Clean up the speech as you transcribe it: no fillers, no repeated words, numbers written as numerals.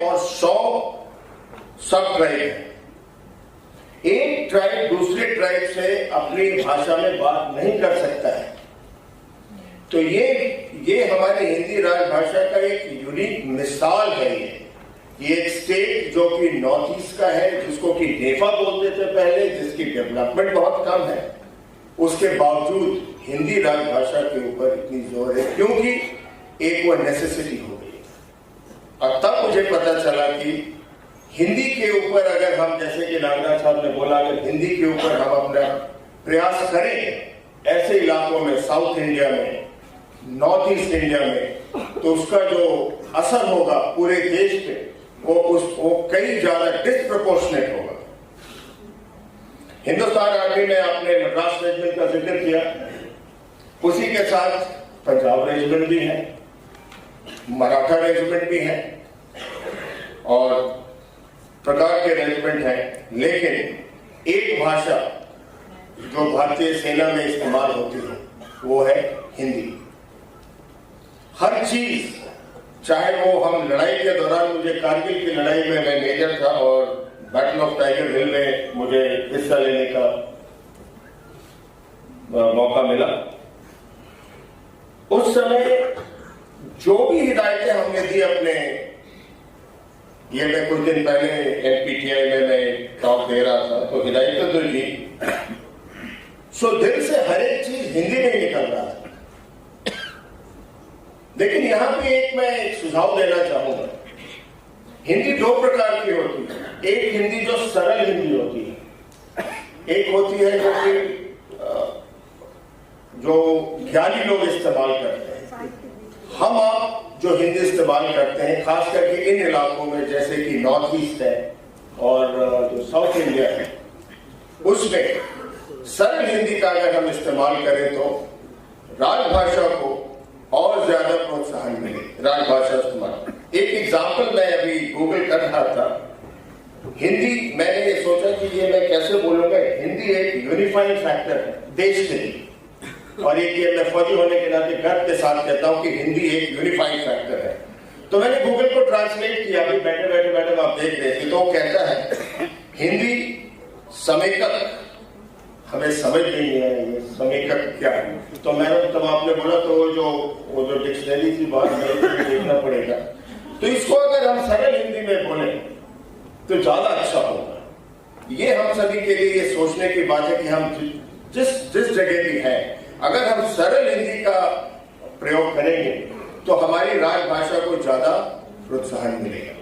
और 100 सब ट्राइब है। एक ट्राइब दूसरे ट्राइब से अपनी भाषा में बात नहीं कर सकता है। तो ये हमारे हिंदी राजभाषा का एक यूनिक मिसाल है। ये एक स्टेट जो कि नॉर्थ ईस्ट का है, जिसको कि नेफा बोलते थे पहले, जिसकी डेवलपमेंट बहुत कम है, उसके बावजूद हिंदी राजभाषा के ऊपर इतनी जोर है क्योंकि एक वो नेसेसिटी हो गई। और तब मुझे पता चला कि हिंदी के ऊपर अगर हम, जैसे कि नागराज साहब ने बोला, अगर हिंदी के ऊपर हम अपना प्रयास करें ऐसे इलाकों में, साउथ इंडिया में, नॉर्थ ईस्ट इंडिया में, तो उसका जो असर होगा पूरे देश पे वो कई ज्यादा डिस्प्रपोर्शनेट होगा। हिंदुस्तान आर्मी में आपने मद्रास रेजिमेंट का जिक्र किया, उसी के साथ पंजाब रेजिमेंट भी है, मराठा रेजिमेंट भी है और प्रकार के रेजिमेंट है। लेकिन एक भाषा जो भारतीय सेना में इस्तेमाल होती है वो है हिंदी। हर चीज, चाहे वो हम लड़ाई के दौरान, मुझे कारगिल की लड़ाई में मैं मेजर था और बैटल ऑफ टाइगर हिल में मुझे हिस्सा लेने का मौका मिला। उस समय जो भी हिदायतें हमने दी अपने, ये मैं कुछ दिन पहले एनपीटीआई में मैं टॉक दे रहा था, तो हिदायतें तो दी, सो दिल से हर एक चीज हिंदी में ही निकल रहा था। लेकिन यहां पे मैं सुझाव देना चाहूंगा। हिंदी दो प्रकार की होती है। एक हिंदी जो सरल हिंदी होती है, एक होती है जो ज्ञानी लोग इस्तेमाल करते हैं। हम आप जो हिंदी इस्तेमाल करते हैं, खास करके इन इलाकों में जैसे कि नॉर्थ ईस्ट है और जो साउथ इंडिया है, उसमें सरल हिंदी का अगर हम इस्तेमाल करें तो राजभाषा को और ज्यादा प्रोत्साहन मिले। राजभाषा इस्तेमाल, एक एग्जाम्पल मैं अभी गूगल कर रहा था, हिंदी, मैंने ये सोचा कि ये मैं कैसे बोलूंगा। हिंदी एक यूनिफाइंग फैक्टर है देश के लिए, और एक ये मैं फौजी होने के नाते गर्व के साथ कहता हूं कि हिंदी एक यूनिफाइंग फैक्टर है। तो मैंने गूगल को ट्रांसलेट किया, अभी बैठे बैठे आप देख रहे थे, तो वो कहता है हिंदी समेकक, हमें समझ नहीं है ये समेकक क्या है। तो मैंने तब आपने बोला तो वो जो डिक्शनरी थी बात में देखना पड़ेगा। तो इसको अगर हम सरल हिंदी में बोले तो ज्यादा अच्छा होगा। ये हम सभी के लिए ये सोचने की बात है कि हम जिस जगह भी है, अगर हम सरल हिंदी का प्रयोग करेंगे तो हमारी राजभाषा को ज्यादा प्रोत्साहन मिलेगा।